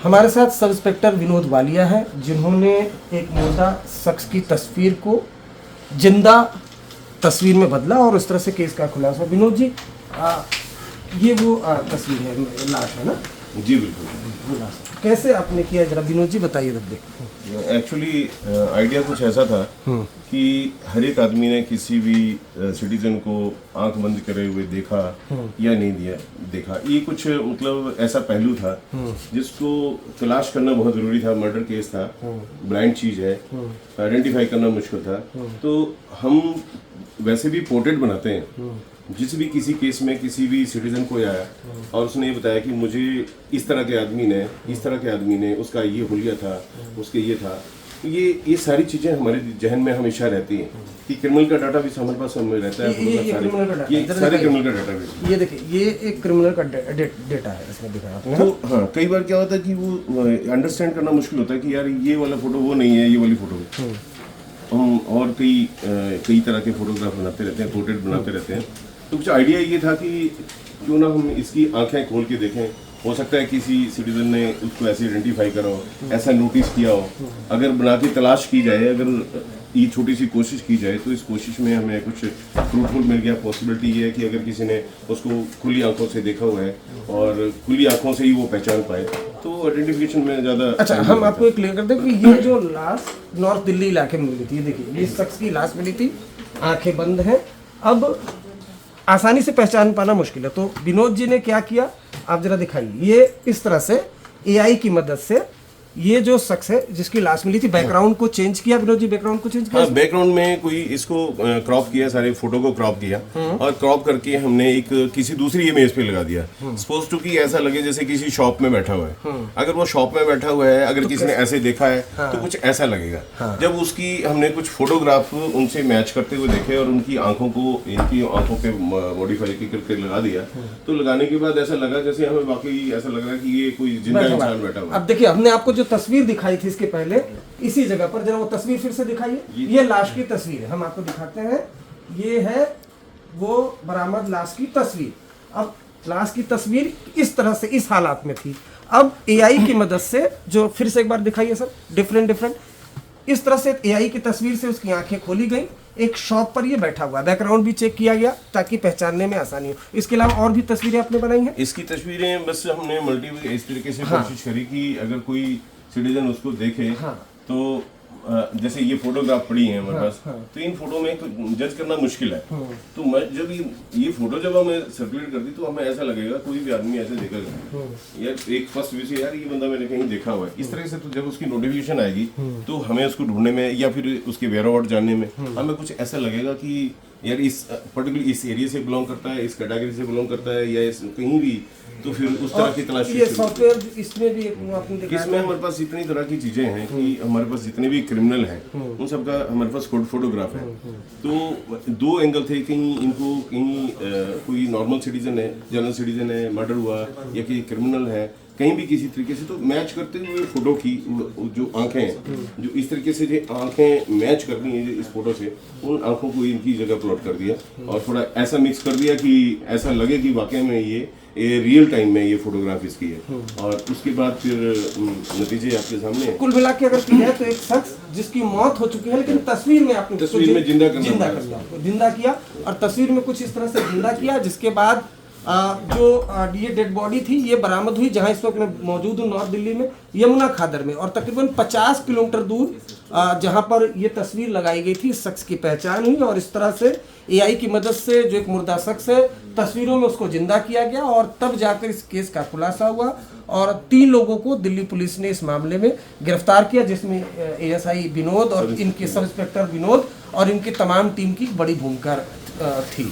हमारे साथ sub inspector Vinod Walia हैं, जिन्होंने एक मुर्दा शख्स की तस्वीर को जिंदा तस्वीर में बदला और इस तरह से केस का खुलासा। विनोद जी, ये वो तस्वीर है, लाश है ना? जी बिल्कुल। कैसे आपने किया, जरा विनोद जी बताइए। तब देखो एक्चुअली आइडिया कुछ ऐसा था कि हर एक आदमी ने किसी भी सिटीजन को आंख बंद करे हुए देखा या नहीं देखा। ये कुछ मतलब ऐसा पहलू था जिसको तलाश करना बहुत जरूरी था। मर्डर केस था, ब्लाइंड चीज है, आइडेंटिफाई करना मुश्किल था। तो हम वैसे भी पोर्ट्रेट बनाते हैं। जिस भी किसी केस में किसी भी सिटीजन को आया और उसने ये बताया कि मुझे इस तरह के आदमी ने उसका ये हुलिया था, उसके ये था, ये सारी चीजें हमारे जहन में हमेशा रहती हैं कि क्रिमिनल का डाटा भी हमारे पास रहता है। ये सारे क्रिमिनल का डाटा भी, ये देखिए, ये एक क्रिमिनल का डेटा है, इसमें दिखा आपने। तो हाँ, कई बार क्या होता है कि वो अंडरस्टैंड करना मुश्किल होता है कि यार ये वाला फोटो वो नहीं है, ये वाली फोटो है। हम और कई तरह के फोटोग्राफ बनाते रहते हैं, पोर्ट्रेट बनाते रहते हैं। तो कुछ आइडिया ये था कि क्यों ना हम इसकी आंखें खोल के देखें। हो सकता है किसी सिटीजन ने उसको ऐसे आइडेंटिफाई करा हो, ऐसा नोटिस किया हो। अगर बना के तलाश की जाए, अगर ये छोटी सी कोशिश की जाए, तो इस कोशिश में हमें कुछ फ्रूटफुल मिल गया। पॉसिबिलिटी ये है कि अगर किसी ने उसको खुली आंखों से देखा हुआ है और खुली आंखों से ही वो पहचान पाए, तो आइडेंटिफिकेशन में ज़्यादा अच्छा। हम आपको ये क्लियर कर दें कि ये जो लाश नॉर्थ दिल्ली इलाके में मिली थी, ये देखिए, ये शख्स की लाश मिली थी, आंखें बंद हैं। अब आसानी से पहचान पाना मुश्किल है, तो विनोद जी ने क्या किया आप जरा दिखाइए। ये इस तरह से एआई की मदद से ये जो शख्स है जिसकी लाश मिली थी, बैकग्राउंड को चेंज किया। विनोद जी, बैकग्राउंड को चेंज किया? हाँ, बैकग्राउंड में कोई इसको क्रॉप किया, सारे फोटो को क्रॉप किया और क्रॉप करके हमने एक किसी दूसरी इमेज पे लगा दिया। सपोज टू कि ऐसा लगे जैसे किसी शॉप में बैठा हुआ है। अगर वो शॉप में बैठा हुआ है, अगर किसी ने ऐसे देखा है तो कुछ ऐसा लगेगा। जब उसकी हमने कुछ फोटोग्राफ उनसे मैच करते हुए देखे और उनकी आंखों पे मॉडिफाई करके लगा दिया, तो लगाने के बाद ऐसा लगा जैसे हमें वाकई ऐसा लग रहा है कि ये कोई जिंदा इंसान बैठा हुआ है। अब देखिए, हमने आपको जो तस्वीर दिखाई थी इसके पहले, इसी जगह पर जरा वो तस्वीर फिर से दिखाइए। ये लाश की तस्वीर है, हम आपको दिखाते हैं। ये है वो बरामद लाश की तस्वीर। अब लाश की तस्वीर इस तरह से, इस हालात में थी। अब एआई की मदद से, जो फिर से एक बार दिखाइए सर, डिफरेंट इस तरह से एआई की तस्वीर से उसकी आंखें खोली गई। एक शॉप पर ये बैठा हुआ है, बैकग्राउंड भी चेक किया गया ताकि पहचानने में आसानी हो। इसके अलावा और भी तस्वीरें आपने बनाई हैं? इसकी तस्वीरें बस हमने मल्टीपल इस तरीके से कोशिश करी कि अगर कोई सिटीजन उसको देखे तो जैसे ये फोटोग्राफ पड़ी है हमारे पास, तो इन फोटो में जज करना मुश्किल है। तो मैं जब ये फोटो जब हमें सर्कुलेट कर दी तो हमें ऐसा लगेगा कोई भी आदमी ऐसे देखेगा यार, एक फर्स्ट व्यू से यार ये बंदा मैंने कहीं देखा हुआ है, इस तरह से। तो जब उसकी नोटिफिकेशन आएगी तो हमें उसको ढूंढने में या फिर उसके वेयरअबाउट जानने में हमें कुछ ऐसा लगेगा कि यार इस पर्टिकुलर इस एरिया से बिलोंग करता है, इस कैटेगरी से बिलोंग करता है या कहीं भी, तो फिर उस तरह की तलाश। ये सॉफ्टवेयर इसमें भी आपने देखा, इसमें हमारे पास इतनी तरह की चीजें हैं कि हमारे पास जितने भी क्रिमिनल हैं उन सबका हमारे पास फोटोग्राफ है। तो दो एंगल थे, कहीं इनको कोई नॉर्मल सिटीजन है, जनरल सिटीजन है, मर्डर हुआ, या कि क्रिमिनल है, कहीं भी किसी तरीके से। तो मैच करते हुए फोटो की जो आंखें हैं, जो इस तरीके से जो आंखें मैच करनी है इस फोटो से, उन आंखों को इनकी जगह प्लॉट कर दिया और थोड़ा ऐसा मिक्स कर दिया कि ऐसा लगे कि वाकई में ये रियल टाइम में ये फोटोग्राफ इसकी है। और उसके बाद फिर नतीजे आपके सामने हैं। कुल मिला के अगर की जाए तो एक शख्स जिसकी मौत हो चुकी है, लेकिन तस्वीर में आपने तस्वीर में जिंदा किया और तस्वीर में कुछ इस तरह से जिंदा किया, जिसके बाद जो ये डेड बॉडी थी ये बरामद हुई जहां इस वक्त मैं मौजूद हूँ, नॉर्थ दिल्ली में, यमुना खादर में। और तकरीबन 50 किलोमीटर दूर जहां पर ये तस्वीर लगाई गई थी, शख्स की पहचान हुई और इस तरह से एआई की मदद से जो एक मुर्दा शख्स है, तस्वीरों में उसको जिंदा किया गया और तब जाकर इस केस का खुलासा हुआ और 3 लोगों को दिल्ली पुलिस ने इस मामले में गिरफ्तार किया, जिसमें एएसआई विनोद और इनके सब इंस्पेक्टर विनोद और इनकी तमाम टीम की बड़ी भूमिका थी।